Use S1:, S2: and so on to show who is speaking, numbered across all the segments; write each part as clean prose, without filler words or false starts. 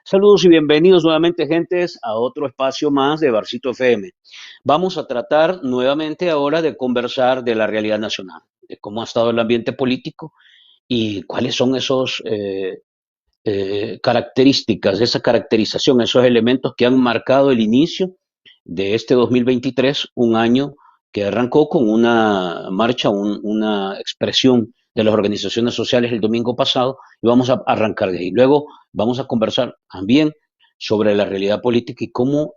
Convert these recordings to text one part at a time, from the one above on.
S1: Saludos y bienvenidos nuevamente, gentes, a otro espacio más de Barcito FM. Vamos a tratar nuevamente ahora de conversar de la realidad nacional, de cómo ha estado el ambiente político y cuáles son esos características, esa caracterización, esos elementos que han marcado el inicio de este 2023, un año que arrancó con una marcha, una expresión de las organizaciones sociales el domingo pasado, y vamos a arrancar de ahí. Luego vamos a conversar también sobre la realidad política y cómo,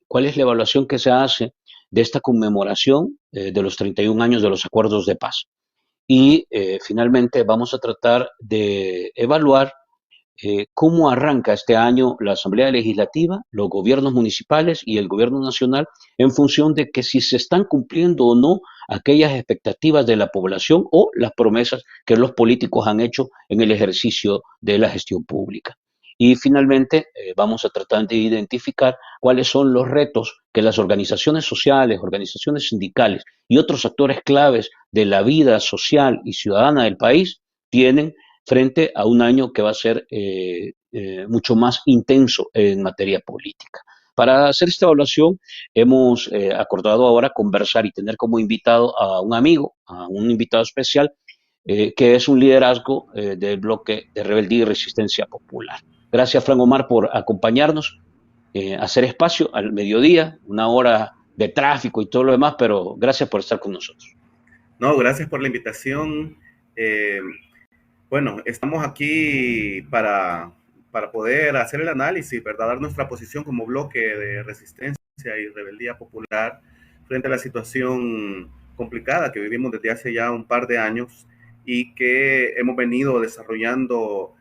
S1: cuál es la evaluación que se hace de esta conmemoración de los 31 años de los acuerdos de paz. Y finalmente vamos a tratar de evaluar cómo arranca este año la Asamblea Legislativa, los gobiernos municipales y el gobierno nacional en función de que si se están cumpliendo o no aquellas expectativas de la población o las promesas que los políticos han hecho en el ejercicio de la gestión pública. Y finalmente vamos a tratar de identificar cuáles son los retos que las organizaciones sociales, organizaciones sindicales y otros actores claves de la vida social y ciudadana del país tienen frente a un año que va a ser mucho más intenso en materia política. Para hacer esta evaluación hemos acordado ahora conversar y tener como invitado a un amigo, a un invitado especial, que es un liderazgo del bloque de Rebeldía y Resistencia Popular. Gracias, Fran Omar, por acompañarnos, hacer espacio al mediodía, una hora de tráfico y todo lo demás, pero gracias por estar con nosotros.
S2: No, gracias por la invitación. Eh, bueno, estamos aquí para poder hacer el análisis, ¿verdad? Dar nuestra posición como bloque de resistencia y rebeldía popular frente a la situación complicada que vivimos desde hace ya un par de años y que hemos venido desarrollando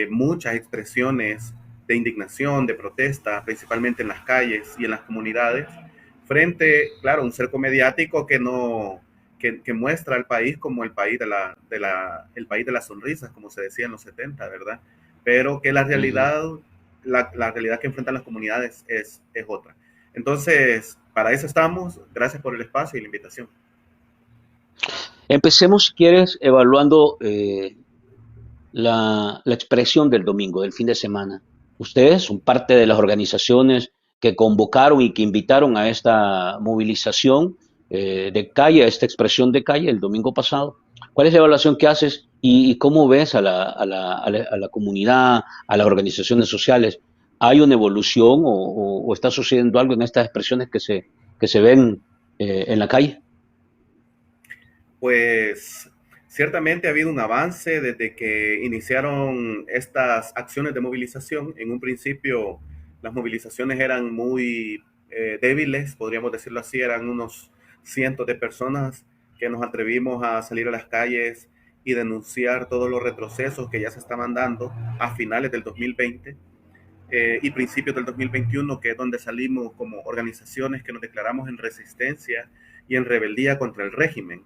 S2: muchas expresiones de indignación, de protesta, principalmente en las calles y en las comunidades, frente, claro, a un cerco mediático que muestra al país como el país el país de las sonrisas, como se decía en los 70, ¿verdad? Pero que
S1: Uh -huh.
S2: la realidad que enfrentan las comunidades es otra. Entonces, para eso estamos. Gracias por el espacio y la invitación.
S1: Empecemos, si quieres, evaluando la expresión del domingo, del fin de semana. Ustedes son parte de las organizaciones que convocaron y que invitaron a esta movilización de calle, a esta expresión de calle el domingo pasado. ¿Cuál es la evaluación que haces y cómo ves a la comunidad, a las organizaciones sociales? ¿Hay una evolución o está sucediendo algo en estas expresiones que se ven en la calle?
S2: Pues ciertamente ha habido un avance desde que iniciaron estas acciones de movilización. En un principio las movilizaciones eran muy débiles, podríamos decirlo así, eran unos cientos de personas que nos atrevimos a salir a las calles y denunciar todos los retrocesos que ya se estaban dando a finales del 2020 y principios del 2021, que es donde salimos como organizaciones que nos declaramos en resistencia y en rebeldía contra el régimen.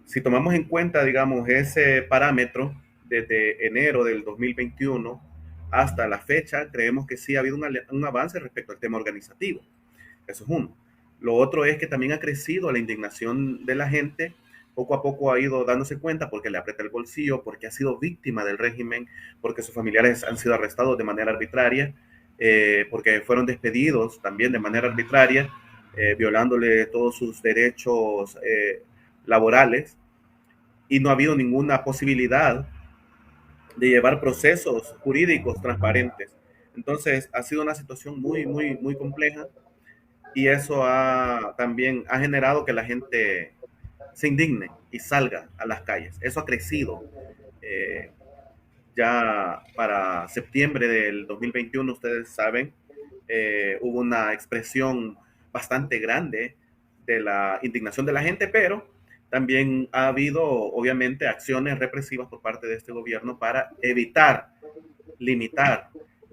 S2: Si tomamos en cuenta, digamos, ese parámetro desde enero del 2021 hasta la fecha, creemos que sí ha habido un avance respecto al tema organizativo. Eso es uno. Lo otro es que también ha crecido la indignación de la gente. Poco a poco ha ido dándose cuenta porque le aprieta el bolsillo, porque ha sido víctima del régimen, porque sus familiares han sido arrestados de manera arbitraria, porque fueron despedidos también de manera arbitraria, violándole todos sus derechos laborales, y no ha habido ninguna posibilidad de llevar procesos jurídicos transparentes. Entonces ha sido una situación muy compleja, y eso también ha generado que la gente se indigne y salga a las calles. Eso ha crecido. Eh, ya para septiembre del 2021, ustedes saben, hubo una expresión bastante grande de la indignación de la gente, pero también ha habido, obviamente, acciones represivas por parte de este gobierno para evitar, limitar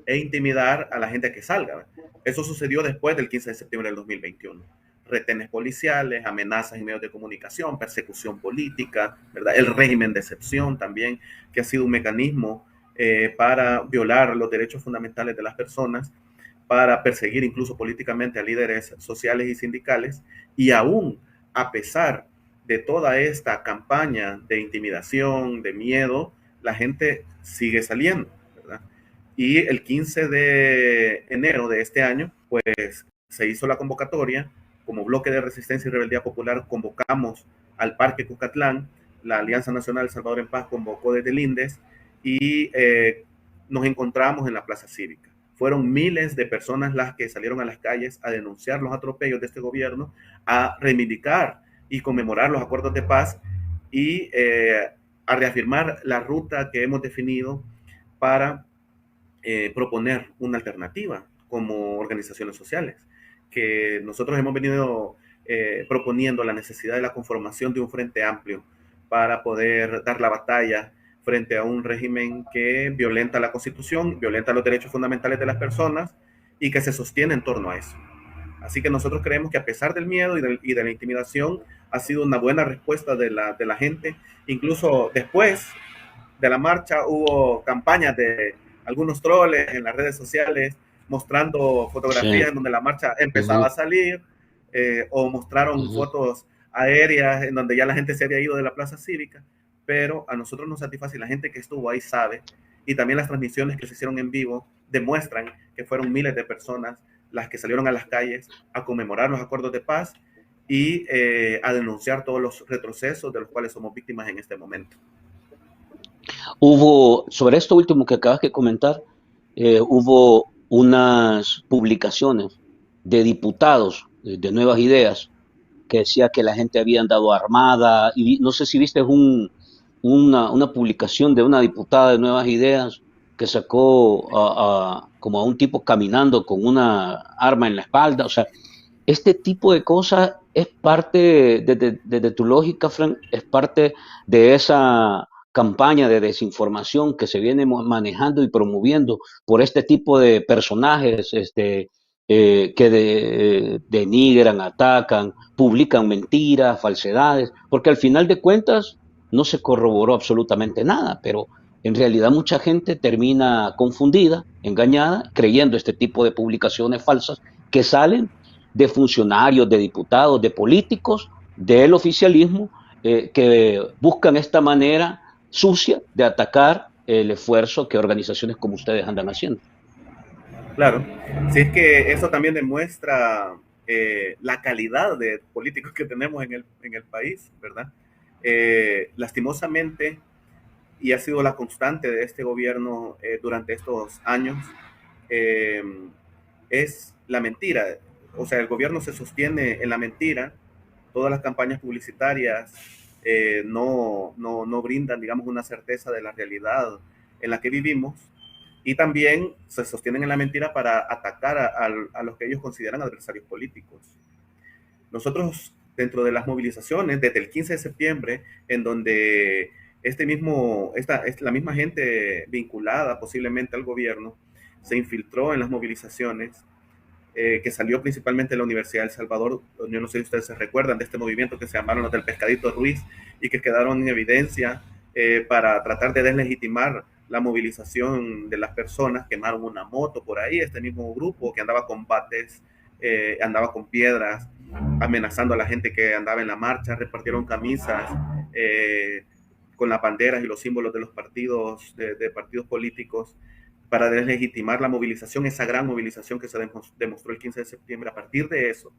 S2: e intimidar a la gente que salga. Eso sucedió después del 15 de septiembre del 2021. Retenes policiales, amenazas en medios de comunicación, persecución política, ¿verdad? El régimen de excepción también, que ha sido un mecanismo para violar los derechos fundamentales de las personas, para perseguir incluso políticamente a líderes sociales y sindicales, y aún a pesar de toda esta campaña de intimidación, de miedo, la gente sigue saliendo, ¿verdad? Y el 15 de enero de este año, pues se hizo la convocatoria. Como bloque de resistencia y rebeldía popular, convocamos al Parque Cucatlán. La Alianza Nacional El Salvador en Paz convocó desde Lindes y nos encontramos en la Plaza Cívica. Fueron miles de personas las que salieron a las calles a denunciar los atropellos de este gobierno, a reivindicar y conmemorar los acuerdos de paz y a reafirmar la ruta que hemos definido para proponer una alternativa como organizaciones sociales, que nosotros hemos venido proponiendo la necesidad de la conformación de un frente amplio para poder dar la batalla frente a un régimen que violenta la Constitución, violenta los derechos fundamentales de las personas y que se sostiene en torno a eso. Así que nosotros creemos que a pesar del miedo y de la intimidación, ha sido una buena respuesta de la gente. Incluso después de la marcha hubo campañas de algunos troles en las redes sociales mostrando fotografías
S1: Sí.
S2: en donde la marcha empezaba a
S1: Ujú,
S2: salir, o mostraron
S1: ujú.
S2: fotos aéreas en donde ya la gente se había ido de la plaza cívica, pero a nosotros nos satisface, la gente que estuvo ahí sabe, y también las transmisiones que se hicieron en vivo demuestran que fueron miles de personas las que salieron a las calles a conmemorar los acuerdos de paz y a denunciar todos los retrocesos de los cuales somos víctimas en este momento.
S1: Hubo, sobre esto último que acabas de comentar, hubo unas publicaciones de diputados de Nuevas Ideas que decía que la gente había andado armada, y no sé si viste una publicación de una diputada de Nuevas Ideas que sacó como a un tipo caminando con una arma en la espalda. O sea, este tipo de cosas es parte, desde tu lógica, Frank, es parte de esa campaña de desinformación que se viene manejando y promoviendo por este tipo de personajes que denigran, atacan, publican mentiras, falsedades, porque al final de cuentas no se corroboró absolutamente nada, pero en realidad mucha gente termina confundida, engañada, creyendo este tipo de publicaciones falsas que salen de funcionarios, de diputados, de políticos, del oficialismo, que buscan esta manera sucia de atacar el esfuerzo que organizaciones como ustedes andan haciendo.
S2: Claro, sí, es que eso también demuestra la calidad de políticos que tenemos en el país, ¿verdad? Lastimosamente, y ha sido la constante de este gobierno durante estos años, eh, es la mentira. O sea, el gobierno se sostiene en la mentira, todas las campañas publicitarias no brindan, digamos, una certeza de la realidad en la que vivimos, y también se sostienen en la mentira para atacar a los que ellos consideran adversarios políticos. Nosotros, dentro de las movilizaciones, desde el 15 de septiembre, en donde la misma gente vinculada posiblemente al gobierno se infiltró en las movilizaciones, que salió principalmente de la Universidad de El Salvador. Yo no sé si ustedes se recuerdan de este movimiento que se llamaron los del Pescadito Ruiz y que quedaron en evidencia para tratar de deslegitimar la movilización de las personas. Quemaron una moto por ahí, este mismo grupo que andaba con bates, andaba con piedras, amenazando a la gente que andaba en la marcha, repartieron camisas con las banderas y los símbolos de los partidos, de partidos políticos, para deslegitimar la movilización, esa gran movilización que se demostró el 15 de septiembre. A partir de eso,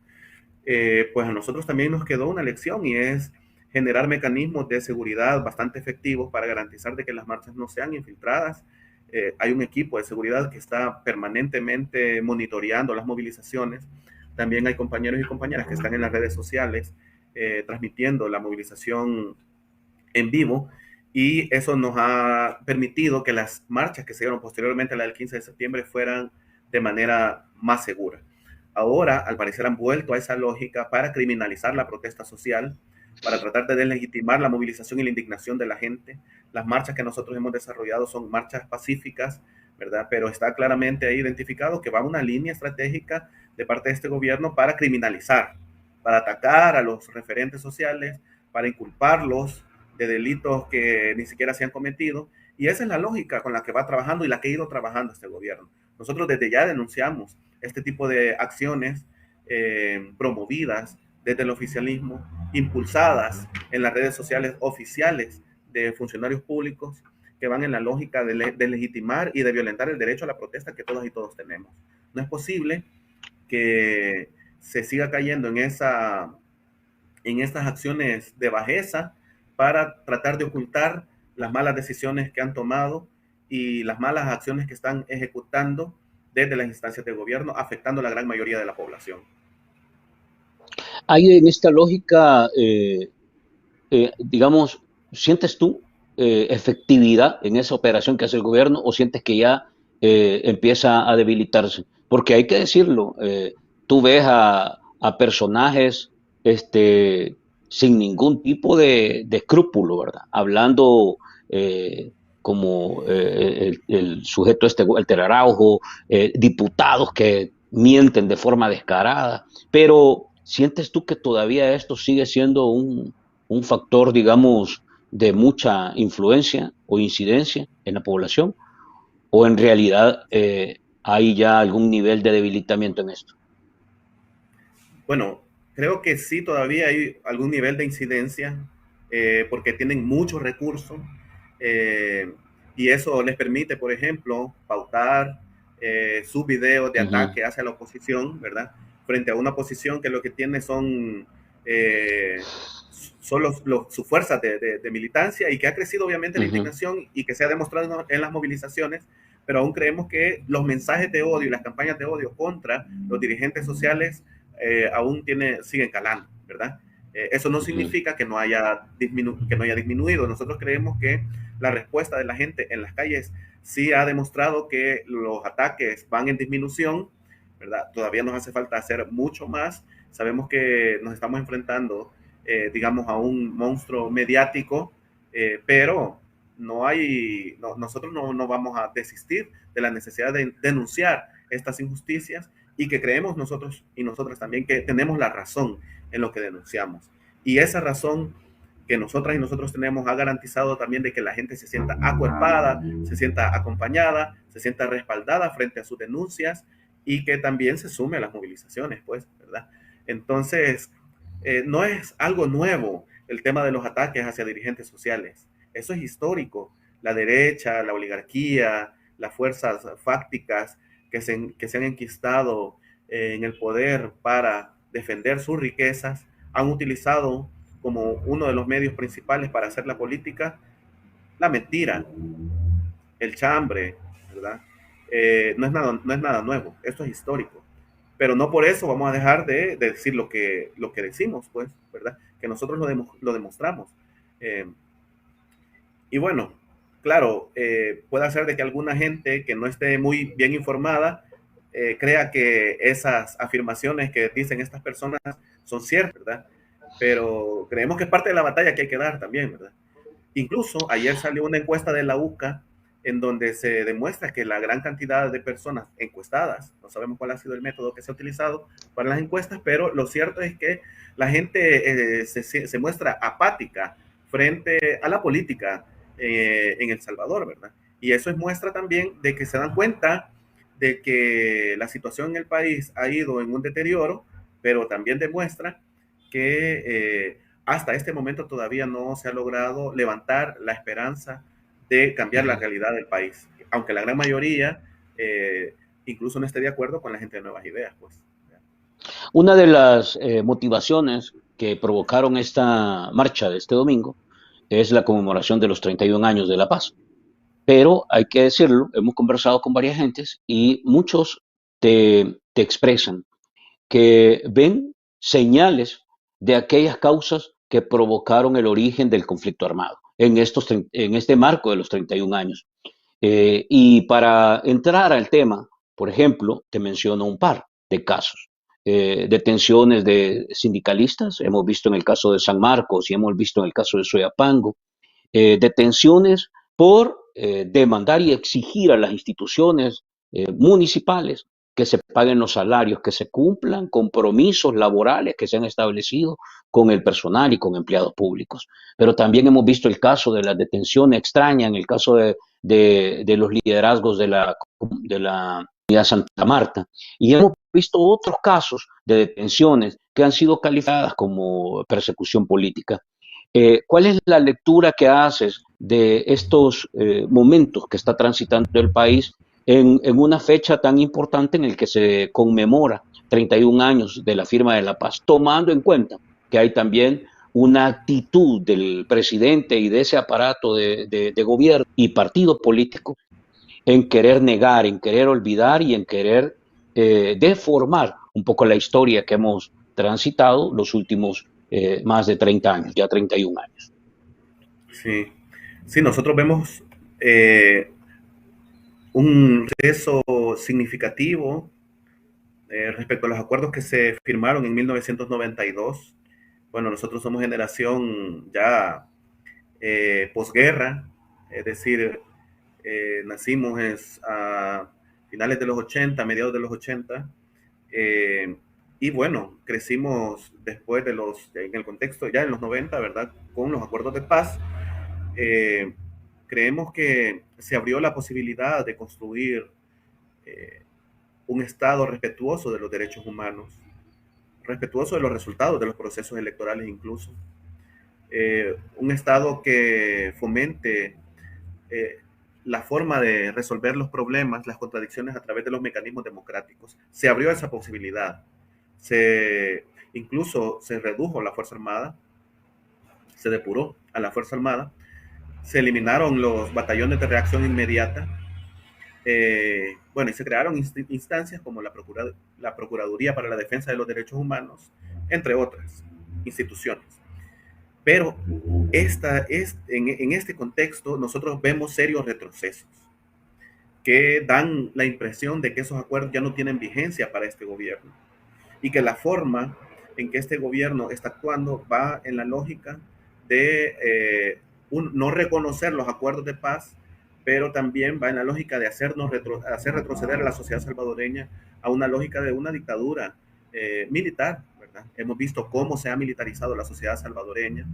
S2: pues a nosotros también nos quedó una lección, y es generar mecanismos de seguridad bastante efectivos para garantizar de que las marchas no sean infiltradas. Hay un equipo de seguridad que está permanentemente monitoreando las movilizaciones. También hay compañeros y compañeras que están en las redes sociales transmitiendo la movilización en vivo, y eso nos ha permitido que las marchas que se dieron posteriormente a la del 15 de septiembre fueran de manera más segura. Ahora, al parecer, han vuelto a esa lógica para criminalizar la protesta social, para tratar de deslegitimar la movilización y la indignación de la gente. Las marchas que nosotros hemos desarrollado son marchas pacíficas, ¿verdad? Pero está claramente ahí identificado que va una línea estratégica de parte de este gobierno para criminalizar, para atacar a los referentes sociales, para inculparlos de delitos que ni siquiera se han cometido. Y esa es la lógica con la que va trabajando y la que ha ido trabajando este gobierno. Nosotros desde ya denunciamos este tipo de acciones promovidas desde el oficialismo, impulsadas en las redes sociales oficiales de funcionarios públicos, que van en la lógica de legitimar y de violentar el derecho a la protesta que todas y todos tenemos. No es posible que se siga cayendo en estas acciones de bajeza para tratar de ocultar las malas decisiones que han tomado y las malas acciones que están ejecutando desde las instancias de gobierno, afectando a la gran mayoría de la población.
S1: Hay en esta lógica, digamos, ¿sientes tú efectividad en esa operación que hace el gobierno o sientes que ya empieza a debilitarse? Porque hay que decirlo, tú ves a personajes sin ningún tipo de escrúpulo, ¿verdad? Hablando como el sujeto Walter Araujo, diputados que mienten de forma descarada, pero ¿sientes tú que todavía esto sigue siendo un factor, digamos, de mucha influencia o incidencia en la población? ¿O en realidad hay ya algún nivel de debilitamiento en esto?
S2: Bueno, creo que sí, todavía hay algún nivel de incidencia porque tienen muchos recursos eh, y eso les permite, por ejemplo, pautar sus videos de
S1: Uh -huh,
S2: ataque hacia la oposición, ¿verdad? Frente a una oposición que lo que tiene eh, son sus fuerzas de militancia y que ha crecido obviamente
S1: uh
S2: la
S1: -huh,
S2: indignación y que se ha demostrado en las movilizaciones, pero aún creemos que los mensajes de odio y las campañas de odio contra los dirigentes sociales siguen calando, ¿verdad? Eso no
S1: uh -huh.
S2: significa que que no haya disminuido. Nosotros creemos que la respuesta de la gente en las calles sí ha demostrado que los ataques van en disminución, ¿verdad? Todavía nos hace falta hacer mucho más. Sabemos que nos estamos enfrentando, digamos, a un monstruo mediático, pero nosotros no vamos a desistir de la necesidad de denunciar estas injusticias y que creemos nosotros y nosotras también que tenemos la razón en lo que denunciamos. Y esa razón que nosotras y nosotros tenemos ha garantizado también de que la gente se sienta acuerpada, se sienta acompañada, se sienta respaldada frente a sus denuncias y que también se sume a las movilizaciones, pues, ¿verdad? Entonces, no es algo nuevo el tema de los ataques hacia dirigentes sociales. Eso es histórico. La derecha, la oligarquía, las fuerzas fácticas que se han enquistado en el poder para defender sus riquezas, han utilizado como uno de los medios principales para hacer la política la mentira, el chambre, ¿verdad? No es nada nuevo, esto es histórico. Pero no por eso vamos a dejar de decir lo que decimos, pues, ¿verdad? Que nosotros lo demostramos. Eh, y bueno, claro, puede ser de que alguna gente que no esté muy bien informada crea que esas afirmaciones que dicen estas personas son ciertas, ¿verdad? Pero creemos que es parte de la batalla que hay que dar también, ¿verdad? Incluso ayer salió una encuesta de la UCA en donde se demuestra que la gran cantidad de personas encuestadas, no sabemos cuál ha sido el método que se ha utilizado para las encuestas, pero lo cierto es que la gente se muestra apática frente a la política en El Salvador, ¿verdad? Y eso es muestra también de que se dan cuenta de que la situación en el país ha ido en un deterioro, pero también demuestra que hasta este momento todavía no se ha logrado levantar la esperanza de
S1: Uh
S2: cambiar la
S1: -huh.
S2: realidad del país, aunque la gran mayoría incluso no esté de acuerdo con la gente de Nuevas Ideas, pues.
S1: Una de las motivaciones que provocaron esta marcha de este domingo es la conmemoración de los 31 años de la paz. Pero hay que decirlo, hemos conversado con varias gentes y muchos te expresan que ven señales de aquellas causas que provocaron el origen del conflicto armado en este marco de los 31 años. Y para entrar al tema, por ejemplo, te menciono un par de casos. Detenciones de sindicalistas, hemos visto en el caso de San Marcos y hemos visto en el caso de Soyapango, detenciones por demandar y exigir a las instituciones municipales que se paguen los salarios, que se cumplan compromisos laborales que se han establecido con el personal y con empleados públicos. Pero también hemos visto el caso de la detención extraña, en el caso de los liderazgos de la Unidad Santa Marta. Y hemos visto otros casos de detenciones que han sido calificadas como persecución política. ¿Cuál es la lectura que haces de estos momentos que está transitando el país en una fecha tan importante en el que se conmemora 31 años de la firma de la paz, tomando en cuenta que hay también una actitud del presidente y de ese aparato de gobierno y partido político en querer negar, en querer olvidar y en querer deformar un poco la historia que hemos transitado los últimos más de 30 años, ya 31 años?
S2: Sí, sí, nosotros vemos un retroceso significativo respecto a los acuerdos que se firmaron en 1992. Bueno, nosotros somos generación ya posguerra, es decir, nacimos a finales de los 80, mediados de los 80, eh, y bueno, crecimos después en el contexto ya en los 90, ¿verdad? Con los acuerdos de paz. Eh, Creemos que se abrió la posibilidad de construir eh, un Estado respetuoso de los derechos humanos, respetuoso de los resultados de los procesos electorales incluso, un Estado que fomente eh, la forma de resolver los problemas, las contradicciones a través de los mecanismos democráticos. Se abrió esa posibilidad. Incluso se redujo la Fuerza Armada, se depuró a la Fuerza Armada, se eliminaron los batallones de reacción inmediata. Bueno, y se crearon instancias como la Procuraduría para la Defensa de los Derechos Humanos, entre otras instituciones. Pero en este contexto nosotros vemos serios retrocesos que dan la impresión de que esos acuerdos ya no tienen vigencia para este gobierno y que la forma en que este gobierno está actuando va en la lógica de no reconocer los acuerdos de paz, pero también va en la lógica de hacer retroceder a la sociedad salvadoreña a una lógica de una dictadura militar, ¿verdad? Hemos visto cómo se ha militarizado la sociedad salvadoreña,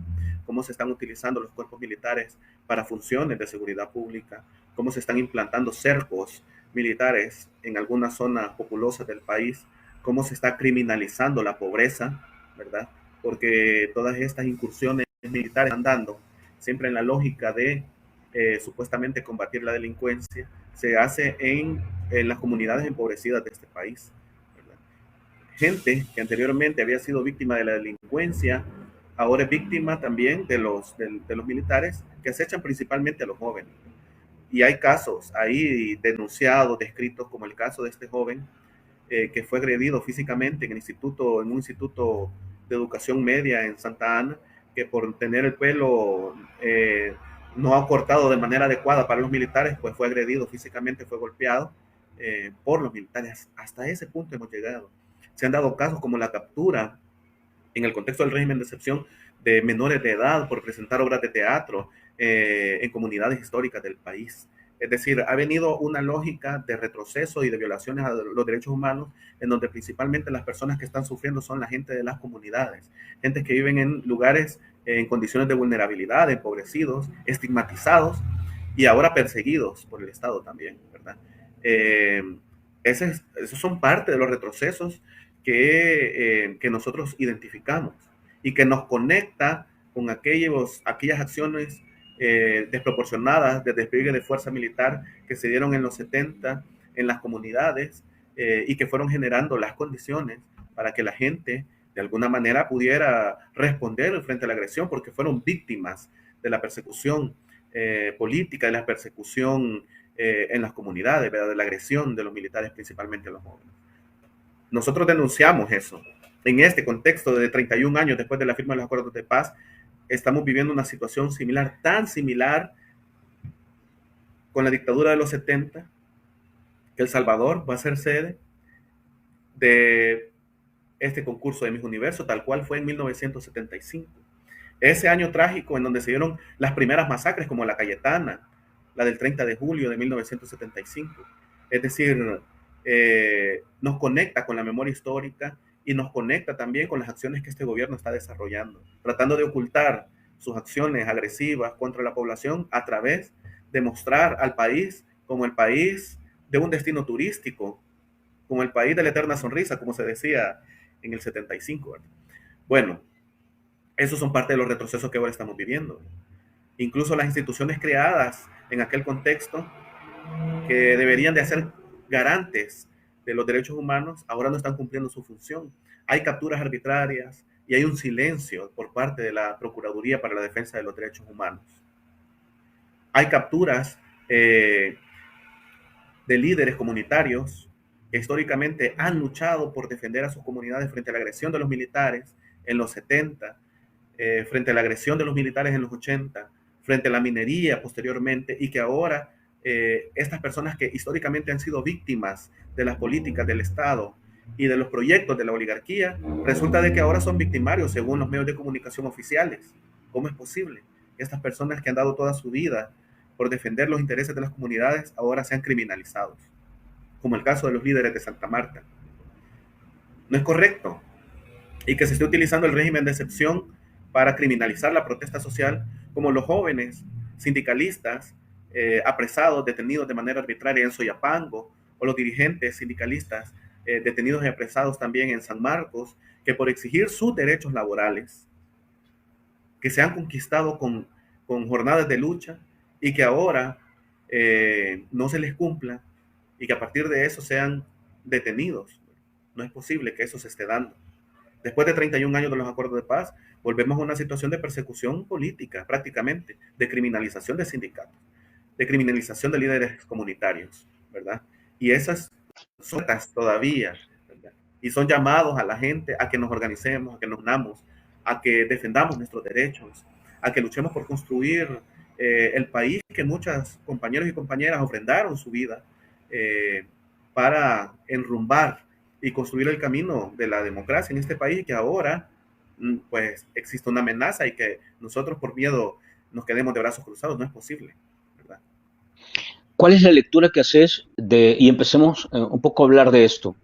S2: cómo se están utilizando los cuerpos militares para funciones de seguridad pública, cómo se están implantando cercos militares en algunas zonas populosas del país, cómo se está criminalizando la pobreza, ¿verdad? Porque todas estas incursiones militares están dando siempre en la lógica de supuestamente combatir la delincuencia, se hace en las comunidades empobrecidas de este país, ¿verdad? Gente que anteriormente había sido víctima de la delincuencia, ahora es víctima también de los militares que acechan principalmente a los jóvenes. Y hay casos ahí denunciados, descritos, como el caso de este joven que fue agredido físicamente en un instituto de educación media en Santa Ana, que por tener el pelo no cortado de manera adecuada para los militares, pues fue agredido físicamente, fue golpeado por los militares. Hasta ese punto hemos llegado. Se han dado casos como la captura en el contexto del régimen de excepción de menores de edad por presentar obras de teatro en comunidades históricas del país. Es decir, ha venido una lógica de retroceso y de violaciones a los derechos humanos, en donde principalmente las personas que están sufriendo son la gente de las comunidades, gente que viven en lugares en condiciones de vulnerabilidad, empobrecidos, estigmatizados y ahora perseguidos por el Estado también, ¿verdad? Eh, esos son parte de los retrocesos que nosotros identificamos y que nos conecta con aquellas acciones desproporcionadas de despliegue de fuerza militar que se dieron en los 70 en las comunidades y que fueron generando las condiciones para que la gente de alguna manera pudiera responder frente a la agresión porque fueron víctimas de la persecución política, de la persecución en las comunidades, ¿verdad? De la agresión de los militares, principalmente a los jóvenes. Nosotros denunciamos eso. En este contexto de 31 años después de la firma de los acuerdos de paz, estamos viviendo una situación similar, tan similar con la dictadura de los 70, que El Salvador va a ser sede de este concurso de Miss Universo, tal cual fue en 1975. Ese año trágico en donde se dieron las primeras masacres, como la Cayetana, la del 30 de julio de 1975. Es decir, nos conecta con la memoria histórica y nos conecta también con las acciones que este gobierno está desarrollando, tratando de ocultar sus acciones agresivas contra la población a través de mostrar al país como el país de un destino turístico, como el país de la eterna sonrisa, como se decía en el 75. ¿Verdad? Bueno, Esos son parte de los retrocesos que ahora estamos viviendo. Incluso las instituciones creadas en aquel contexto, que deberían de ser garantes de los derechos humanos, ahora no están cumpliendo su función. Hay capturas arbitrarias y hay un silencio por parte de la Procuraduría para la Defensa de los Derechos Humanos. Hay capturas de líderes comunitarios que históricamente han luchado por defender a sus comunidades frente a la agresión de los militares en los 70, frente a la agresión de los militares en los 80, frente a la minería posteriormente, y que ahora estas personas que históricamente han sido víctimas de las políticas del Estado y de los proyectos de la oligarquía, resulta de que ahora son victimarios según los medios de comunicación oficiales. ¿Cómo es posible que estas personas que han dado toda su vida por defender los intereses de las comunidades ahora sean criminalizados? Como el caso de los líderes de Santa Marta. No es correcto. Y que se esté utilizando el régimen de excepción para criminalizar la protesta social, como los jóvenes sindicalistas apresados, detenidos de manera arbitraria en Soyapango, o los dirigentes sindicalistas detenidos y apresados también en San Marcos, que por exigir sus derechos laborales, que se han conquistado con jornadas de lucha, y que ahora no se les cumpla, y que a partir de eso sean detenidos. No es posible que eso se esté dando. Después de 31 años de los acuerdos de paz, volvemos a una situación de persecución política, prácticamente, de criminalización de sindicatos, de criminalización de líderes comunitarios, ¿verdad? Y esas son todavía, ¿verdad? Y son llamados a la gente a que nos organicemos, a que nos unamos, a que defendamos nuestros derechos, a que luchemos por construir el país que muchos compañeros y compañeras ofrendaron su vida para enrumbar y construir el camino de la democracia en este país, que ahora pues existe una amenaza, y que nosotros por miedo nos quedemos de brazos cruzados. No es posible, ¿verdad?
S1: ¿Cuál es la lectura que haces y empecemos un poco a hablar de esto?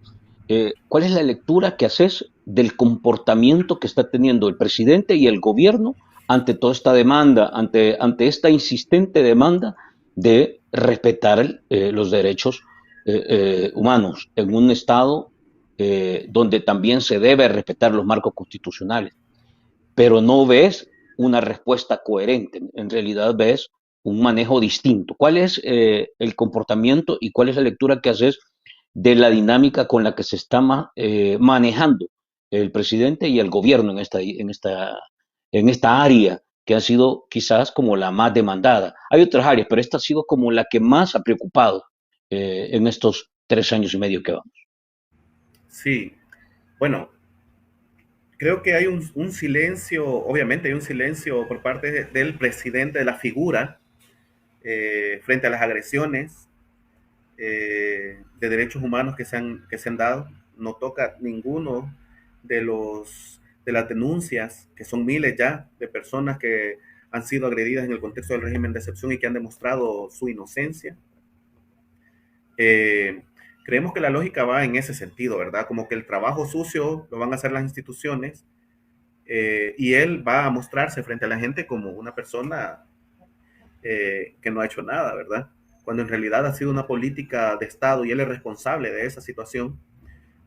S1: ¿Cuál es la lectura que haces del comportamiento que está teniendo el presidente y el gobierno ante toda esta demanda, ante esta insistente demanda de respetar los derechos humanos en un Estado donde también se debe respetar los marcos constitucionales? Pero no ves una respuesta coherente, en realidad ves un manejo distinto. ¿Cuál es el comportamiento y cuál es la lectura que haces de la dinámica con la que se está manejando el presidente y el gobierno en esta área que ha sido quizás como la más demandada? Hay otras áreas, pero esta ha sido como la que más ha preocupado en estos 3 años y medio que vamos.
S2: Sí, bueno, creo que hay un silencio, obviamente hay un silencio por parte del presidente, de la figura, frente a las agresiones de derechos humanos que se han dado. No toca ninguno de las denuncias, que son miles ya, de personas que han sido agredidas en el contexto del régimen de excepción y que han demostrado su inocencia. Eh, Creemos que la lógica va en ese sentido, ¿verdad? Como que el trabajo sucio lo van a hacer las instituciones, y él va a mostrarse frente a la gente como una persona que no ha hecho nada, ¿verdad? Cuando en realidad ha sido una política de Estado y él es responsable de esa situación,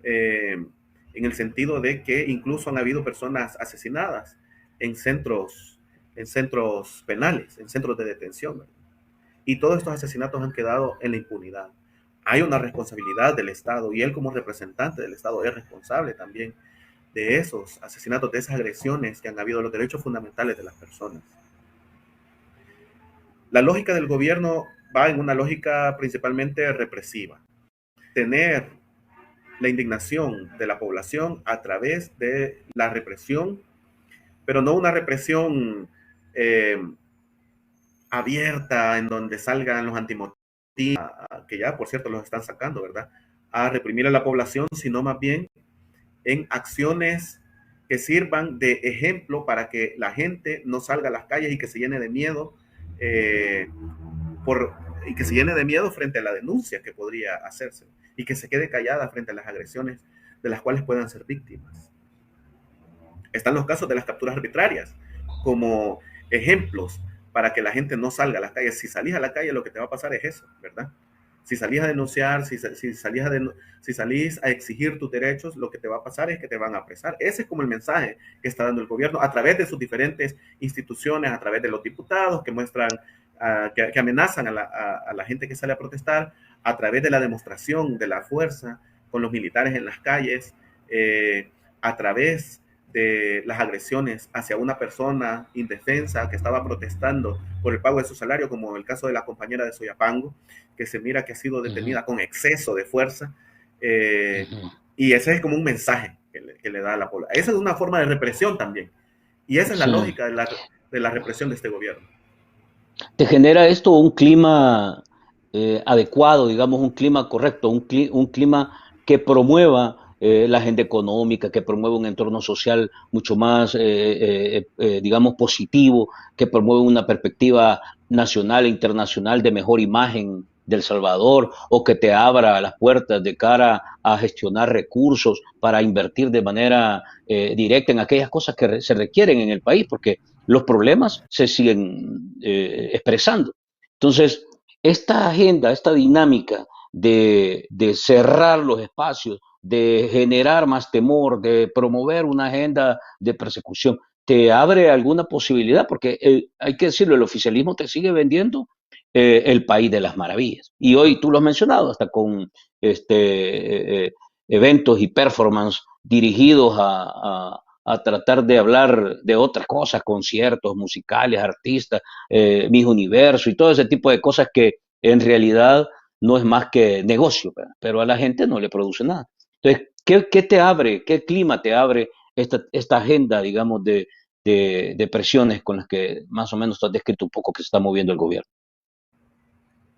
S2: eh, en el sentido de que incluso han habido personas asesinadas en centros penales, en centros de detención, ¿verdad? Y todos estos asesinatos han quedado en la impunidad. Hay una responsabilidad del Estado, y él como representante del Estado es responsable también de esos asesinatos, de esas agresiones que han habido a los derechos fundamentales de las personas. La lógica del gobierno va en una lógica principalmente represiva. Tener la indignación de la población a través de la represión, pero no una represión eh, abierta en donde salgan los antimotín, que ya por cierto los están sacando, ¿verdad? A reprimir a la población, sino más bien en acciones que sirvan de ejemplo para que la gente no salga a las calles y que se llene de miedo, eh, por, y que se llene de miedo frente a la denuncia que podría hacerse, y que se quede callada frente a las agresiones de las cuales puedan ser víctimas. Están los casos de las capturas arbitrarias como ejemplos para que la gente no salga a las calles. Si salís a la calle, lo que te va a pasar es eso, ¿verdad? Si salís a denunciar, si salís a exigir tus derechos, lo que te va a pasar es que te van a apresar. Ese es como el mensaje que está dando el gobierno a través de sus diferentes instituciones, a través de los diputados que muestran, que amenazan a la gente que sale a protestar, a través de la demostración de la fuerza con los militares en las calles, a través de las agresiones hacia una persona indefensa que estaba protestando por el pago de su salario, como el caso de la compañera de Soyapango, que se mira que ha sido detenida con exceso de fuerza. Y ese es como un mensaje que le da a la población. Esa es una forma de represión también. Y esa es la lógica de la represión de este gobierno.
S1: ¿Te genera esto un clima adecuado, digamos, un clima correcto, un clima que promueva la agenda económica, que promueva un entorno social mucho más, digamos, positivo, que promueva una perspectiva nacional e internacional de mejor imagen del Salvador, o que te abra las puertas de cara a gestionar recursos para invertir de manera directa en aquellas cosas que se requieren en el país? Porque los problemas se siguen expresando. Entonces, esta agenda, esta dinámica de cerrar los espacios, de generar más temor, de promover una agenda de persecución, ¿te abre alguna posibilidad? Porque hay que decirlo, el oficialismo te sigue vendiendo el país de las maravillas. Y hoy tú lo has mencionado, hasta con eventos y performance dirigidos a tratar de hablar de otras cosas, conciertos musicales, artistas, Miss Universo y todo ese tipo de cosas que en realidad no es más que negocio, ¿verdad? Pero a la gente no le produce nada. Entonces, ¿qué te abre, qué clima te abre esta agenda, digamos, de presiones con las que más o menos tú has descrito un poco que se está moviendo el gobierno?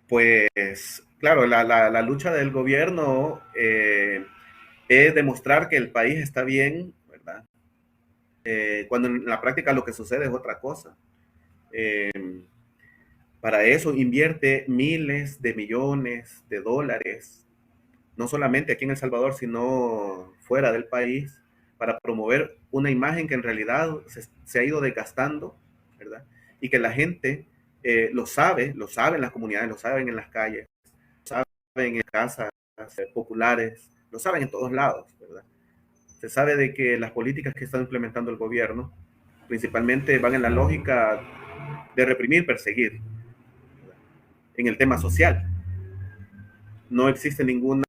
S2: Pues, claro, la lucha del gobierno es demostrar que el país está bien, ¿verdad? Cuando en la práctica lo que sucede es otra cosa. Eh, para eso invierte miles de millones de dólares, no solamente aquí en El Salvador, sino fuera del país, para promover una imagen que en realidad se ha ido desgastando, ¿verdad? Y que la gente lo sabe en las comunidades, lo saben en las calles, lo saben en casas populares, lo saben en todos lados, ¿verdad? Se sabe de que las políticas que está implementando el gobierno principalmente van en la lógica de reprimir, perseguir, ¿verdad? En el tema social. No existe ningún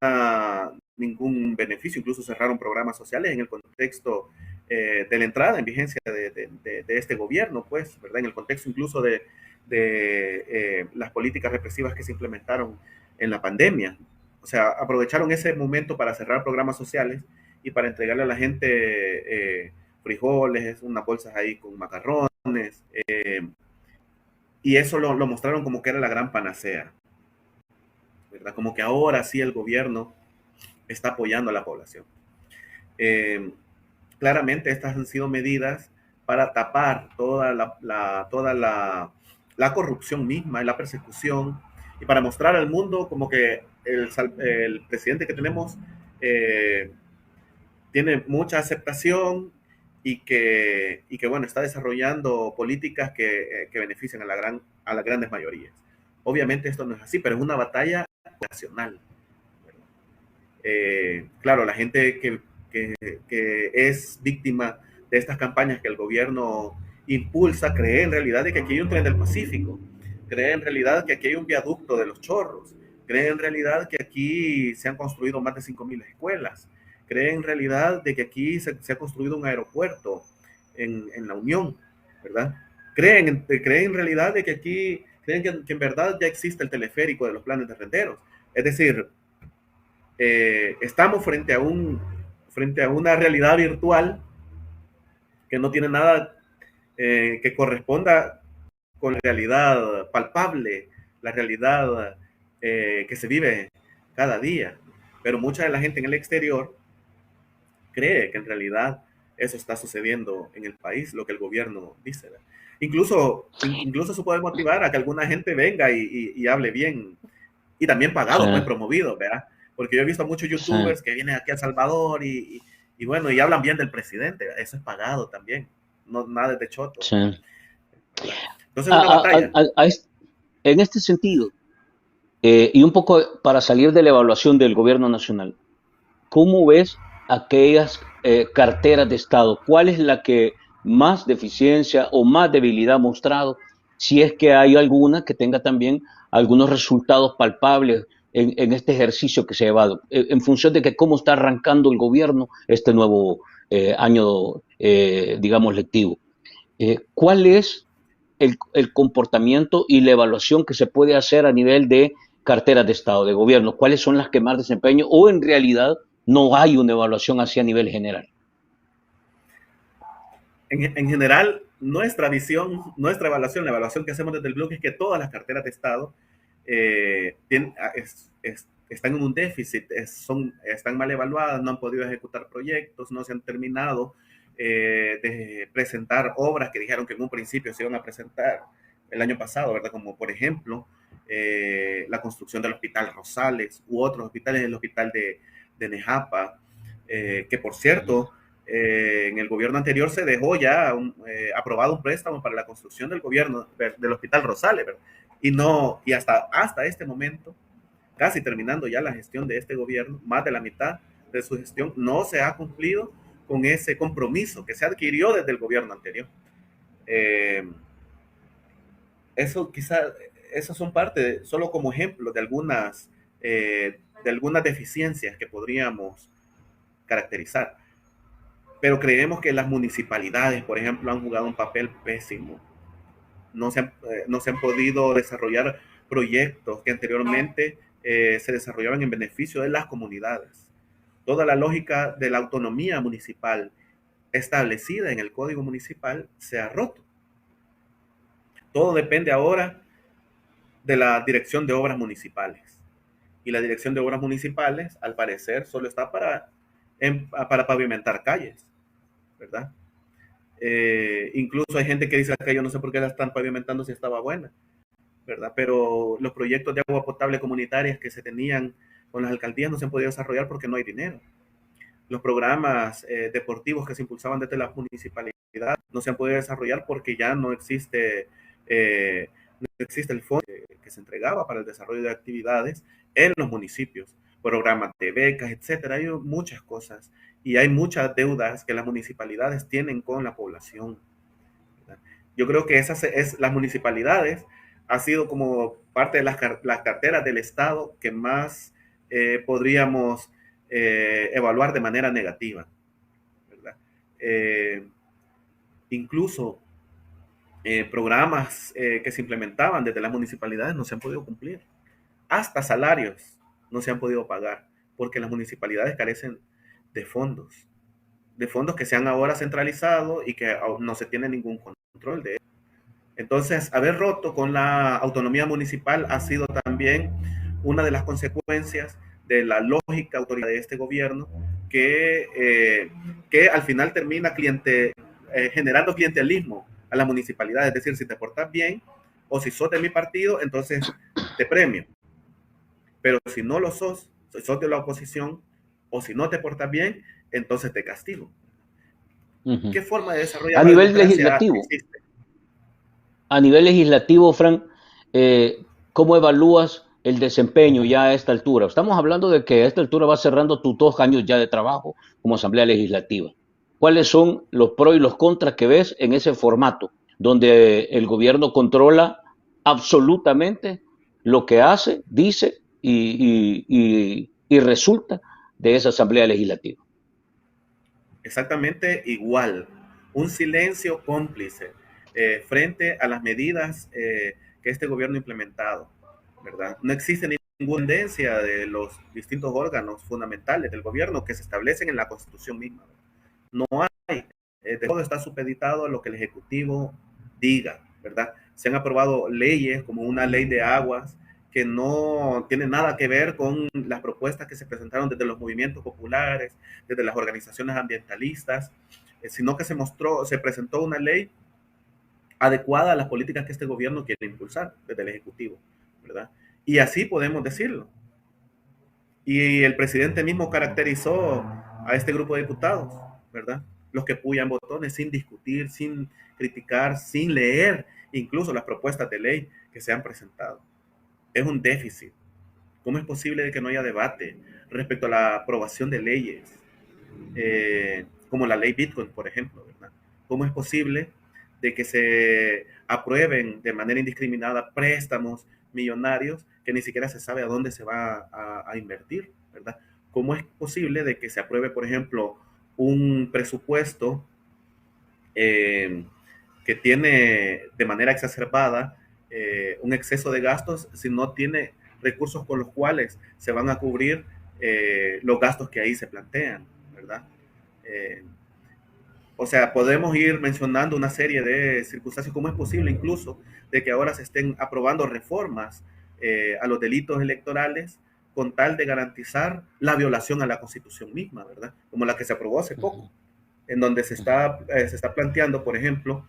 S2: beneficio, incluso cerraron programas sociales en el contexto de la entrada en vigencia de este gobierno, pues, ¿verdad? En el contexto incluso de las políticas represivas que se implementaron en la pandemia. O sea, aprovecharon ese momento para cerrar programas sociales y para entregarle a la gente frijoles, unas bolsas ahí con macarrones, y eso lo mostraron como que era la gran panacea, ¿verdad? Como que ahora sí el gobierno está apoyando a la población. Eh, Claramente estas han sido medidas para tapar toda la corrupción misma y la persecución, y para mostrar al mundo como que el presidente que tenemos eh, tiene mucha aceptación y que bueno, está desarrollando políticas que benefician a las grandes mayorías. Obviamente esto no es así, pero es una batalla nacional. Claro, la gente que es víctima de estas campañas que el gobierno impulsa cree en realidad de que aquí hay un tren del Pacífico, cree en realidad que aquí hay un viaducto de los Chorros, cree en realidad que aquí se han construido más de 5,000 escuelas, cree en realidad de que aquí se ha construido un aeropuerto en La Unión, ¿verdad? Creen en realidad de que aquí, creen que en verdad ya existe el teleférico de los planes de renderos. Es decir, estamos frente a una realidad virtual que no tiene nada que corresponda con la realidad palpable, la realidad que se vive cada día. Pero mucha de la gente en el exterior cree que en realidad eso está sucediendo en el país, lo que el gobierno dice, ¿verdad? Incluso eso puede motivar a que alguna gente venga y hable bien, y también
S1: Sí,
S2: pagado, pues promovido, ¿verdad? Porque yo he visto a muchos
S1: sí,
S2: youtubers que vienen aquí a El Salvador y bueno, y hablan bien del presidente, eso es pagado también, no nada de choto,
S1: sí.
S2: ¿verdad? Entonces
S1: A-
S2: es una
S1: a-
S2: batalla.
S1: a- a- a en este sentido, Y un poco para salir de la evaluación del gobierno nacional, ¿cómo ves aquellas carteras de Estado? ¿Cuál es la que más deficiencia o más debilidad ha mostrado? Si es que hay alguna que tenga también algunos resultados palpables en este ejercicio que se ha llevado, en función de que cómo está arrancando el gobierno este nuevo año, digamos, lectivo. ¿Cuál es el comportamiento y la evaluación que se puede hacer a nivel de carteras de Estado, de gobierno? ¿Cuáles son las que más desempeño? ¿O en realidad no hay una evaluación así a nivel general?
S2: En general, nuestra visión, nuestra evaluación, la evaluación que hacemos desde el blog es que todas las carteras de Estado están en un déficit, están mal evaluadas, no han podido ejecutar proyectos, no se han terminado de presentar obras que dijeron que en un principio se iban a presentar el año pasado, ¿verdad? Como por ejemplo la construcción del Hospital Rosales u otros hospitales, el hospital de Nejapa, que por cierto, en el gobierno anterior se dejó ya aprobado un préstamo para la construcción del gobierno del Hospital Rosales, ¿verdad? Y hasta este momento, casi terminando ya la gestión de este gobierno, más de la mitad de su gestión no se ha cumplido con ese compromiso que se adquirió desde el gobierno anterior. Eh, eso quizás, esos son parte, solo como ejemplo de algunas deficiencias que podríamos caracterizar. Pero creemos que las municipalidades, por ejemplo, han jugado un papel pésimo. No se han podido desarrollar proyectos que anteriormente se desarrollaban en beneficio de las comunidades. Toda la lógica de la autonomía municipal establecida en el Código Municipal se ha roto. Todo depende ahora de la Dirección de Obras Municipales. Y la Dirección de Obras Municipales, al parecer, solo está para pavimentar calles, ¿verdad? Incluso hay gente que dice que yo no sé por qué la están pavimentando si estaba buena, ¿verdad? Pero los proyectos de agua potable comunitarias que se tenían con las alcaldías no se han podido desarrollar porque no hay dinero. Los programas deportivos que se impulsaban desde la municipalidad no se han podido desarrollar porque ya no existe el fondo que se entregaba para el desarrollo de actividades en los municipios, programas de becas, etcétera. Hay muchas cosas y hay muchas deudas que las municipalidades tienen con la población, ¿verdad? Yo creo que las municipalidades ha sido como parte de las carteras del Estado que más podríamos evaluar de manera negativa, ¿verdad? Eh, incluso programas que se implementaban desde las municipalidades no se han podido cumplir. Hasta salarios no se han podido pagar porque las municipalidades carecen de fondos que se han ahora centralizado y que no se tiene ningún control de ellos. Entonces, haber roto con la autonomía municipal ha sido también una de las consecuencias de la lógica autoridad de este gobierno que al final termina generando clientelismo a la municipalidad. Es decir, si te portas bien o si sos de mi partido, entonces te premio. Pero si no lo sos, si sos de la oposición o si no te portas bien, entonces te castigo.
S1: Uh -huh.
S2: ¿Qué forma de desarrollar
S1: A
S2: la
S1: nivel
S2: democracia
S1: legislativo,
S2: existe?
S1: a nivel legislativo, Frank, ¿cómo evalúas el desempeño ya a esta altura? Estamos hablando de que a esta altura vas cerrando tus 2 años ya de trabajo como Asamblea Legislativa. ¿Cuáles son los pros y los contras que ves en ese formato, donde el gobierno controla absolutamente lo que hace, dice y resulta de esa Asamblea Legislativa?
S2: Exactamente igual, un silencio cómplice frente a las medidas que este gobierno ha implementado, ¿verdad? No existe ninguna tendencia de los distintos órganos fundamentales del gobierno que se establecen en la Constitución misma. No hay, todo está supeditado a lo que el Ejecutivo diga, ¿verdad? Se han aprobado leyes como una ley de aguas que no tiene nada que ver con las propuestas que se presentaron desde los movimientos populares, desde las organizaciones ambientalistas, sino que se presentó una ley adecuada a las políticas que este gobierno quiere impulsar desde el Ejecutivo, ¿verdad? Y así podemos decirlo. Y el presidente mismo caracterizó a este grupo de diputados, ¿verdad? Los que puyan botones sin discutir, sin criticar, sin leer incluso las propuestas de ley que se han presentado. Es un déficit. ¿Cómo es posible de que no haya debate respecto a la aprobación de leyes, como la ley Bitcoin, por ejemplo, ¿verdad? ¿Cómo es posible de que se aprueben de manera indiscriminada préstamos millonarios que ni siquiera se sabe a dónde se va a invertir, ¿verdad? ¿Cómo es posible de que se apruebe, por ejemplo, un presupuesto eh, que tiene de manera exacerbada un exceso de gastos si no tiene recursos con los cuales se van a cubrir los gastos que ahí se plantean, ¿verdad? Eh, o sea, podemos ir mencionando una serie de circunstancias, cómo es posible incluso de que ahora se estén aprobando reformas a los delitos electorales con tal de garantizar la violación a la Constitución misma, ¿verdad? Como la que se aprobó hace poco, en donde se está planteando, por ejemplo,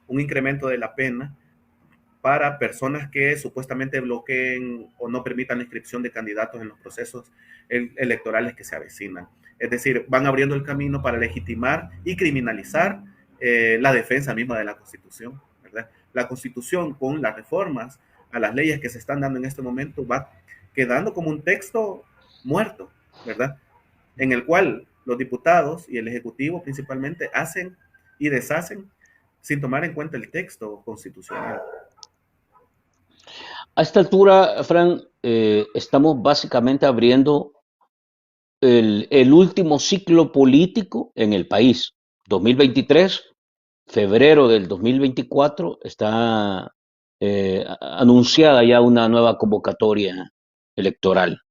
S2: un incremento de la pena para personas que supuestamente bloqueen o no permitan la inscripción de candidatos en los procesos electorales que se avecinan. Es decir, van abriendo el camino para legitimar y criminalizar la defensa misma de la Constitución, ¿verdad? La Constitución, con las reformas a las leyes que se están dando en este momento, va quedando como un texto muerto, ¿verdad? En el cual los diputados y el Ejecutivo principalmente hacen y deshacen sin tomar en cuenta el texto constitucional.
S1: A esta altura, Fran, estamos básicamente abriendo el último ciclo político en el país. 2023, febrero del 2024, está anunciada ya una nueva convocatoria electoral.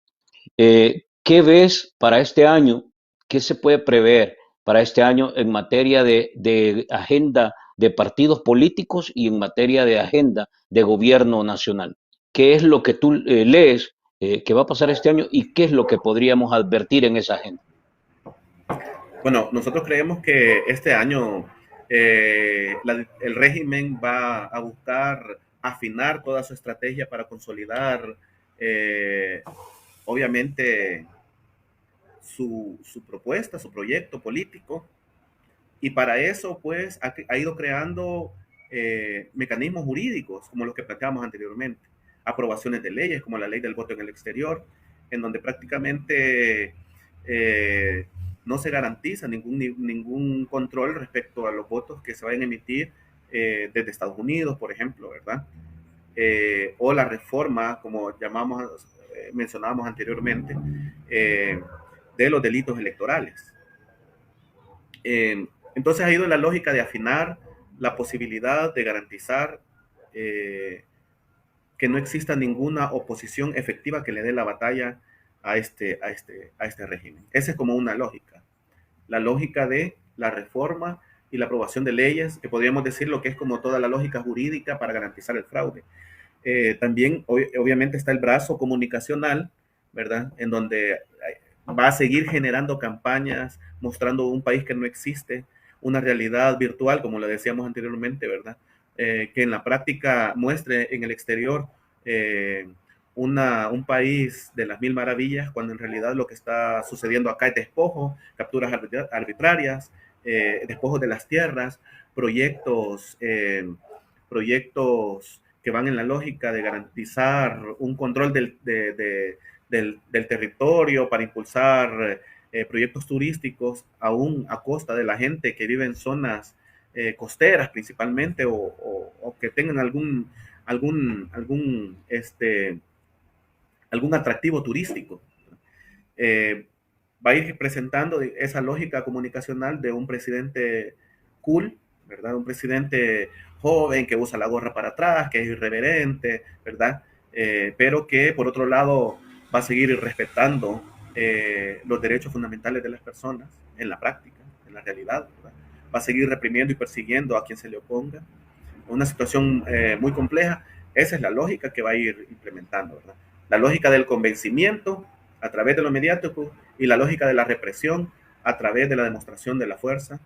S1: ¿Qué ves para este año? ¿Qué se puede prever para este año en materia de agenda de partidos políticos y en materia de agenda de gobierno nacional? ¿Qué es lo que tú lees que va a pasar este año y qué es lo que podríamos advertir en esa agenda?
S2: Bueno, nosotros creemos que este año el régimen va a buscar afinar toda su estrategia para consolidar, eh, obviamente, su propuesta, su proyecto político. Y para eso, pues, ha ido creando mecanismos jurídicos, como los que planteábamos anteriormente. Aprobaciones de leyes, como la ley del voto en el exterior, en donde prácticamente no se garantiza ningún control respecto a los votos que se vayan a emitir desde Estados Unidos, por ejemplo, ¿verdad? O la reforma, como mencionábamos anteriormente, eh, de los delitos electorales. Entonces ha ido la lógica de afinar la posibilidad de garantizar que no exista ninguna oposición efectiva que le dé la batalla a este régimen. Esa es como una lógica. La lógica de la reforma y la aprobación de leyes, que podríamos decir lo que es como toda la lógica jurídica para garantizar el fraude. También, obviamente, está el brazo comunicacional, ¿verdad? En donde va a seguir generando campañas, mostrando un país que no existe, una realidad virtual, como lo decíamos anteriormente, ¿verdad? Que en la práctica muestre en el exterior eh, un país de las mil maravillas, cuando en realidad lo que está sucediendo acá es despojo, capturas arbitrarias, despojos de las tierras, proyectos que van en la lógica de garantizar un control del territorio para impulsar proyectos turísticos, aún a costa de la gente que vive en zonas costeras principalmente o que tengan algún atractivo turístico. Eh, Va a ir presentando esa lógica comunicacional de un presidente cool, ¿verdad? Un presidente joven que usa la gorra para atrás, que es irreverente, ¿verdad? Pero que por otro lado va a seguir respetando los derechos fundamentales de las personas en la práctica, en la realidad, ¿verdad? Va a seguir reprimiendo y persiguiendo a quien se le oponga. Una situación muy compleja. Esa es la lógica que va a ir implementando, ¿verdad? La lógica del convencimiento a través de lo mediático y la lógica de la represión a través de la demostración de la fuerza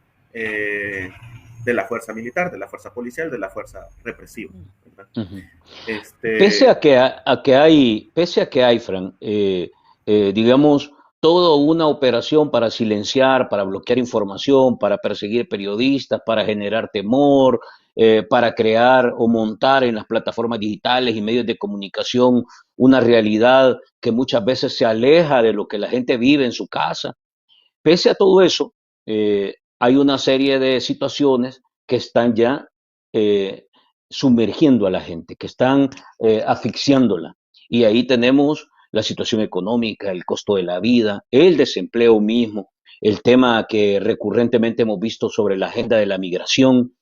S2: militar, de la fuerza policial, de la fuerza represiva, ¿verdad?
S1: Uh -huh. Pese
S2: Este,
S1: pese a que hay, Fran, digamos, toda una operación para silenciar, para bloquear información, para perseguir periodistas, para generar temor, para crear o montar en las plataformas digitales y medios de comunicación una realidad que muchas veces se aleja de lo que la gente vive en su casa. Pese a todo eso, hay una serie de situaciones que están ya eh, sumergiendo a la gente, que están asfixiándola. Y ahí tenemos la situación económica, el costo de la vida, el desempleo mismo, el tema que recurrentemente hemos visto sobre la agenda de la migración,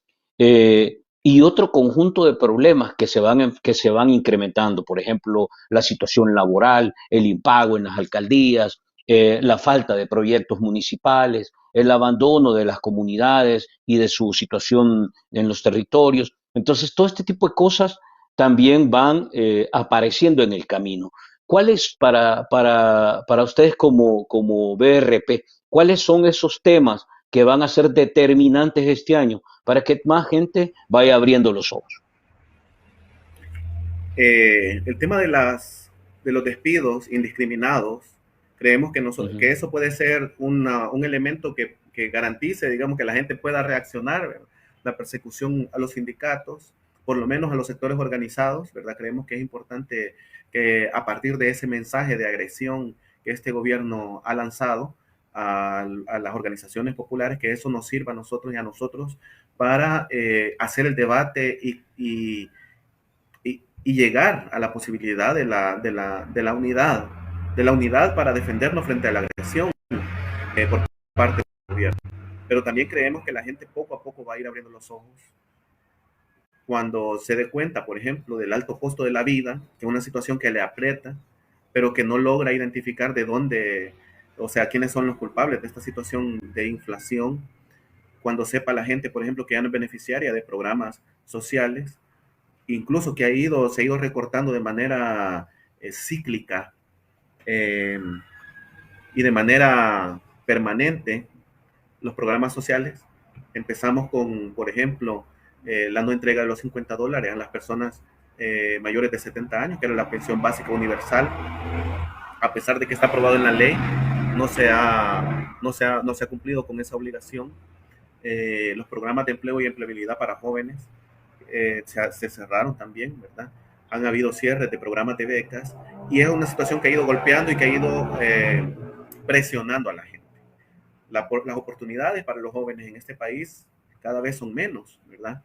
S1: y otro conjunto de problemas que se van incrementando, por ejemplo, la situación laboral, el impago en las alcaldías, la falta de proyectos municipales, el abandono de las comunidades y de su situación en los territorios. Entonces, todo este tipo de cosas también van apareciendo en el camino. ¿Cuáles para ustedes como BRP, cuáles son esos temas que van a ser determinantes este año para que más gente vaya abriendo los ojos?
S2: El tema de los despidos indiscriminados, creemos que,
S1: Ujú.
S2: que eso puede ser un elemento que garantice, digamos, que la gente pueda reaccionar, ¿verdad? La persecución a los sindicatos, por lo menos a los sectores organizados, ¿verdad? Creemos que es importante que a partir de ese mensaje de agresión que este gobierno ha lanzado a las organizaciones populares, que eso nos sirva a nosotros y a nosotros para hacer el debate y llegar a la posibilidad de la unidad para defendernos frente a la agresión por parte del gobierno. Pero también creemos que la gente poco a poco va a ir abriendo los ojos cuando se dé cuenta, por ejemplo, del alto costo de la vida, que es una situación que le aprieta, pero que no logra identificar de dónde, o sea, quiénes son los culpables de esta situación de inflación, cuando sepa la gente, por ejemplo, que ya no es beneficiaria de programas sociales, incluso que se ha ido recortando de manera cíclica eh, y de manera permanente los programas sociales. Empezamos con, por ejemplo, la no entrega de los $50 a las personas mayores de 70 años, que era la pensión básica universal, a pesar de que está aprobado en la ley, no se ha cumplido con esa obligación. Los programas de empleo y empleabilidad para jóvenes se cerraron también, ¿verdad? Han habido cierres de programas de becas y es una situación que ha ido golpeando y que ha ido presionando a la gente. Las oportunidades para los jóvenes en este país cada vez son menos, ¿verdad?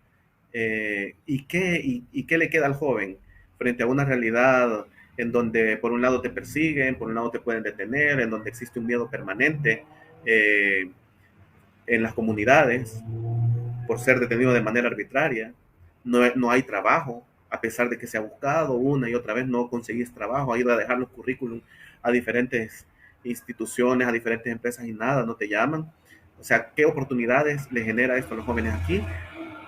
S2: ¿Y qué le queda al joven frente a una realidad en donde por un lado te persiguen, por un lado te pueden detener, en donde existe un miedo permanente eh, en las comunidades por ser detenido de manera arbitraria? No hay trabajo, a pesar de que se ha buscado una y otra vez, no conseguís trabajo, ha ido a dejar los currículum a diferentes instituciones, a diferentes empresas y nada, no te llaman. O sea, ¿qué oportunidades le genera esto a los jóvenes aquí?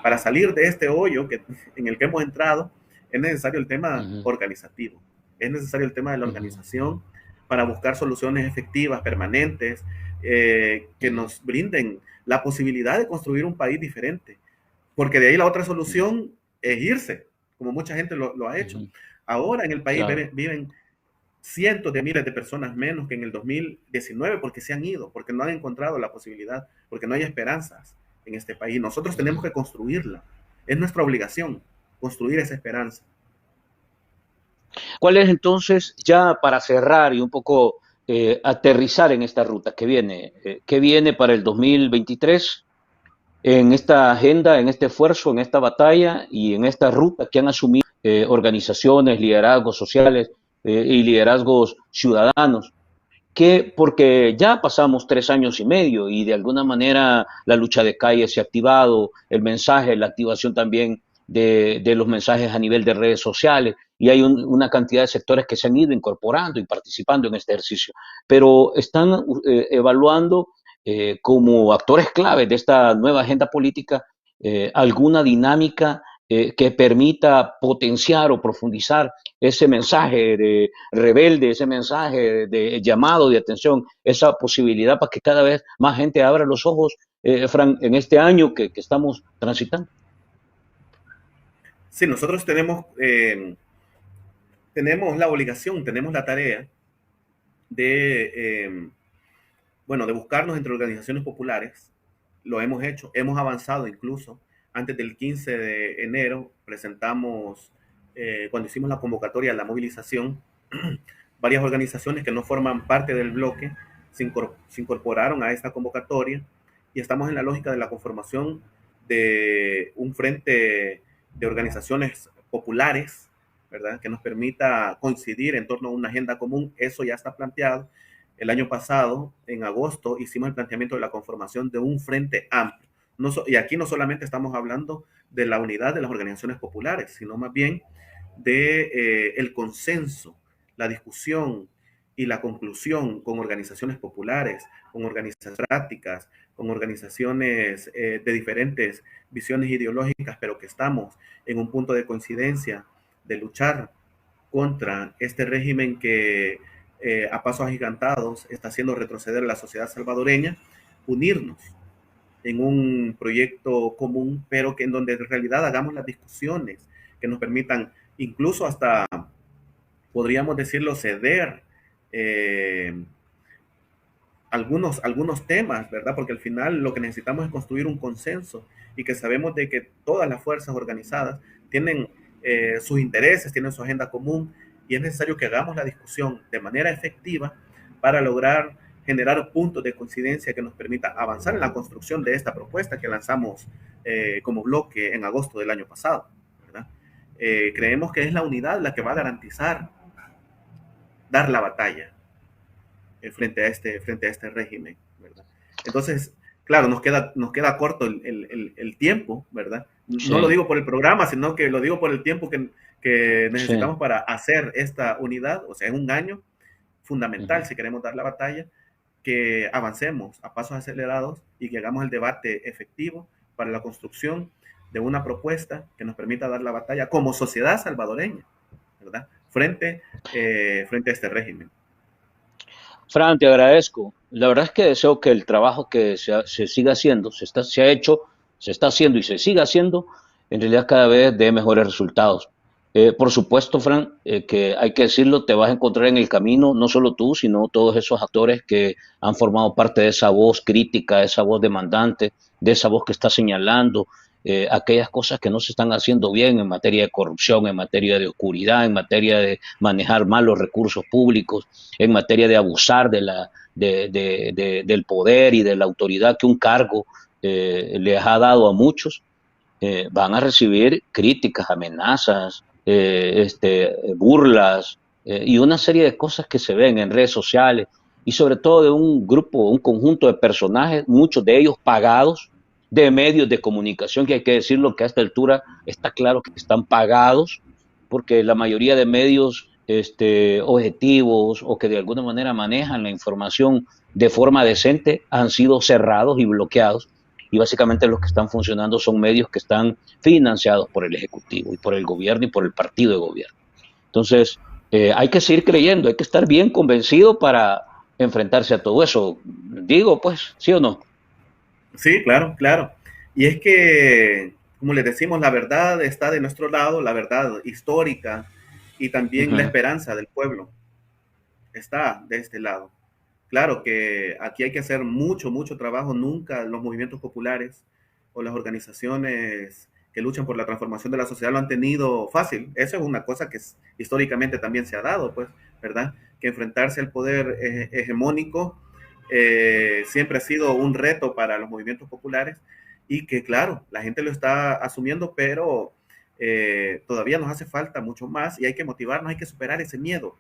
S2: Para salir de este hoyo en el que hemos entrado, es necesario el tema
S1: Ujú,
S2: organizativo, es necesario el tema de la
S1: ujú,
S2: organización para buscar soluciones efectivas, permanentes, que
S1: ujú,
S2: nos brinden la posibilidad de construir un país diferente. Porque de ahí la otra
S1: ujú,
S2: solución es irse, como mucha gente lo ha hecho.
S1: ujú.
S2: Ahora en el país
S1: Claro.
S2: viven cientos de miles de personas menos que en el 2019 porque se han ido, porque no han encontrado la posibilidad, porque no hay esperanzas en este país. Nosotros tenemos
S1: Ujú.
S2: que construirla. Es nuestra obligación construir esa esperanza.
S1: ¿Cuál es entonces, ya para cerrar y un poco aterrizar en esta ruta que viene para el 2023, en esta agenda, en este esfuerzo, en esta batalla y en esta ruta que han asumido organizaciones, liderazgos sociales y liderazgos ciudadanos? Que porque ya pasamos 3 años y medio y de alguna manera la lucha de calle se ha activado, el mensaje, la activación también de los mensajes a nivel de redes sociales y hay una cantidad de sectores que se han ido incorporando y participando en este ejercicio, pero están evaluando como actores clave de esta nueva agenda política alguna dinámica que permita potenciar o profundizar ese mensaje de rebelde, ese mensaje de llamado de atención, esa posibilidad para que cada vez más gente abra los ojos, Fran, en este año que estamos transitando.
S2: Sí, nosotros tenemos la obligación, tenemos la tarea de, bueno, de buscarnos entre organizaciones populares. Lo hemos hecho, hemos avanzado incluso. Antes del 15 de enero presentamos, cuando hicimos la convocatoria a la movilización, varias organizaciones que no forman parte del bloque se incorporaron a esta convocatoria y estamos en la lógica de la conformación de un frente de organizaciones populares, ¿verdad? Que nos permita coincidir en torno a una agenda común. Eso ya está planteado. El año pasado, en agosto, hicimos el planteamiento de la conformación de un frente amplio. Y aquí no solamente estamos hablando de la unidad de las organizaciones populares, sino más bien de el consenso, la discusión y la conclusión con organizaciones populares, con organizaciones prácticas, con organizaciones de diferentes visiones ideológicas, pero que estamos en un punto de coincidencia de luchar contra este régimen que a pasos agigantados está haciendo retroceder a la sociedad salvadoreña, unirnos en un proyecto común, pero que en donde en realidad hagamos las discusiones que nos permitan incluso hasta, podríamos decirlo, ceder algunos temas, ¿verdad? Porque al final lo que necesitamos es construir un consenso y que sabemos de que todas las fuerzas organizadas tienen sus intereses, tienen su agenda común y es necesario que hagamos la discusión de manera efectiva para lograr generar puntos de coincidencia que nos permita avanzar en la construcción de esta propuesta que lanzamos como bloque en agosto del año pasado, ¿verdad? Creemos que es la unidad la que va a garantizar dar la batalla frente a este régimen, ¿verdad? Entonces, claro, nos queda corto el tiempo, ¿verdad? Sí. No lo digo por el programa, sino que lo digo por el tiempo que necesitamos sí. para hacer esta unidad, o sea, es un año fundamental si queremos dar la batalla, que avancemos a pasos acelerados y que hagamos el debate efectivo para la construcción de una propuesta que nos permita dar la batalla como sociedad salvadoreña, ¿verdad? Frente a este régimen.
S1: Fran, te agradezco. La verdad es que deseo que el trabajo que se siga haciendo, se ha hecho, se está haciendo y se siga haciendo, en realidad cada vez dé mejores resultados. Por supuesto, Fran, que hay que decirlo, te vas a encontrar en el camino, no solo tú, sino todos esos actores que han formado parte de esa voz crítica, de esa voz demandante, de esa voz que está señalando aquellas cosas que no se están haciendo bien en materia de corrupción, en materia de oscuridad, en materia de manejar mal los recursos públicos, en materia de abusar del poder y de la autoridad que un cargo les ha dado a muchos. Van a recibir críticas, amenazas, burlas y una serie de cosas que se ven en redes sociales y sobre todo de un grupo, un conjunto de personajes, muchos de ellos pagados, de medios de comunicación, que hay que decirlo que a esta altura está claro que están pagados, porque la mayoría de medios objetivos o que de alguna manera manejan la información de forma decente han sido cerrados y bloqueados. Y básicamente los que están funcionando son medios que están financiados por el Ejecutivo y por el gobierno y por el partido de gobierno. Entonces, hay que seguir creyendo, hay que estar bien convencido para enfrentarse a todo eso. Digo, pues, ¿sí o no?
S2: Sí, claro, claro. Y es que, como les decimos, la verdad está de nuestro lado, la verdad histórica y también la esperanza del pueblo está de este lado. Claro que aquí hay que hacer mucho trabajo. Nunca los movimientos populares o las organizaciones que luchan por la transformación de la sociedad lo han tenido fácil. Eso es una cosa que históricamente también se ha dado, pues, ¿verdad? Que enfrentarse al poder hegemónico siempre ha sido un reto para los movimientos populares y que, claro, la gente lo está asumiendo, pero todavía nos hace falta mucho más y hay que motivarnos, hay que superar ese miedo.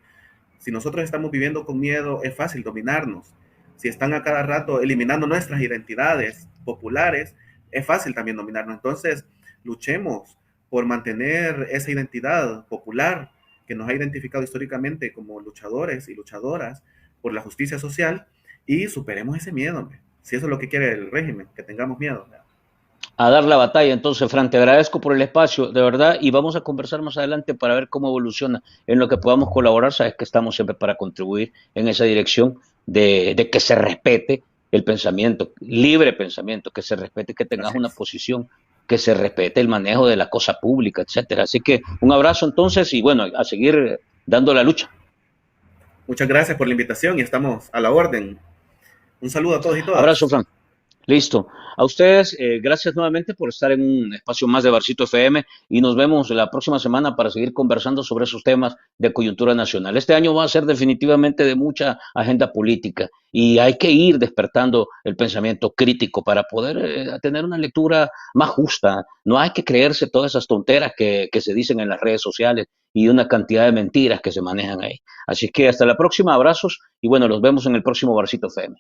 S2: Si nosotros estamos viviendo con miedo, es fácil dominarnos. Si están a cada rato eliminando nuestras identidades populares, es fácil también dominarnos. Entonces, luchemos por mantener esa identidad popular que nos ha identificado históricamente como luchadores y luchadoras por la justicia social y superemos ese miedo, hombre. Si eso es lo que quiere el régimen, que tengamos miedo.
S1: A dar la batalla. Entonces, Fran, te agradezco por el espacio, de verdad, y vamos a conversar más adelante para ver cómo evoluciona en lo que podamos colaborar. Sabes que estamos siempre para contribuir en esa dirección de que se respete el pensamiento, libre pensamiento, que se respete, que tengas una posición, que se respete el manejo de la cosa pública, etcétera. Así que un abrazo entonces y bueno, a seguir dando la lucha.
S2: Muchas gracias por la invitación y estamos a la orden. Un saludo a todos y todas.
S1: Abrazo, Fran. Listo. A ustedes, gracias nuevamente por estar en un espacio más de Barcito FM y nos vemos la próxima semana para seguir conversando sobre esos temas de coyuntura nacional. Este año va a ser definitivamente de mucha agenda política y hay que ir despertando el pensamiento crítico para poder tener una lectura más justa. No hay que creerse todas esas tonteras que se dicen en las redes sociales y una cantidad de mentiras que se manejan ahí. Así que hasta la próxima, abrazos y bueno, los vemos en el próximo Barcito FM.